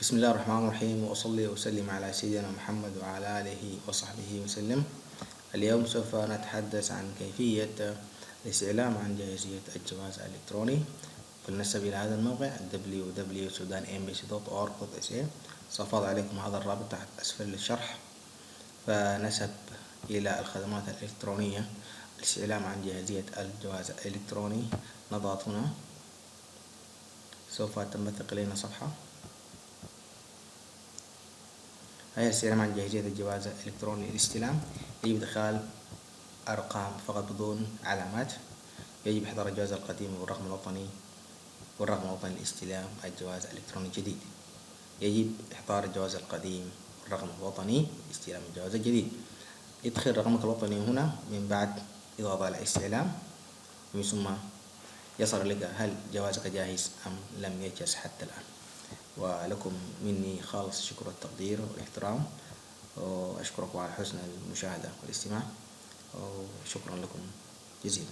بسم الله الرحمن الرحيم، وأصلي وأسلم على سيدنا محمد وعلى آله وصحبه وسلم. اليوم سوف نتحدث عن كيفية الاستعلام عن جاهزية الجواز الإلكتروني. فلنذهب إلى هذا الموقع www.sudanembassy.org.sa. سوف أضع عليكم هذا الرابط تحت أسفل الشرح. فنذهب إلى الخدمات الإلكترونية، الاستعلام عن جاهزية الجواز الإلكتروني. نضغط هنا، سوف تنبثق إلينا صفحة. هذا الاستعلام عن جاهزية الجواز الإلكتروني للاستلام. يجب إدخال أرقام فقط بدون علامات. يجب إحضار الجواز القديم والرقم الوطني لاستلام الجواز الإلكتروني الجديد. يجب إحضار الجواز القديم والرقم الوطني لاستلام الجواز الجديد. ادخل رقمك الوطني هنا من بعد إضغط على استعلام، ومن ثم يصل لك هل جوازك جاهز أم لم يجهز حتى الآن. ولكم مني خالص الشكر والتقدير والاحترام، وأشكركم على حسن المشاهدة والاستماع، وشكرا لكم جزيلا.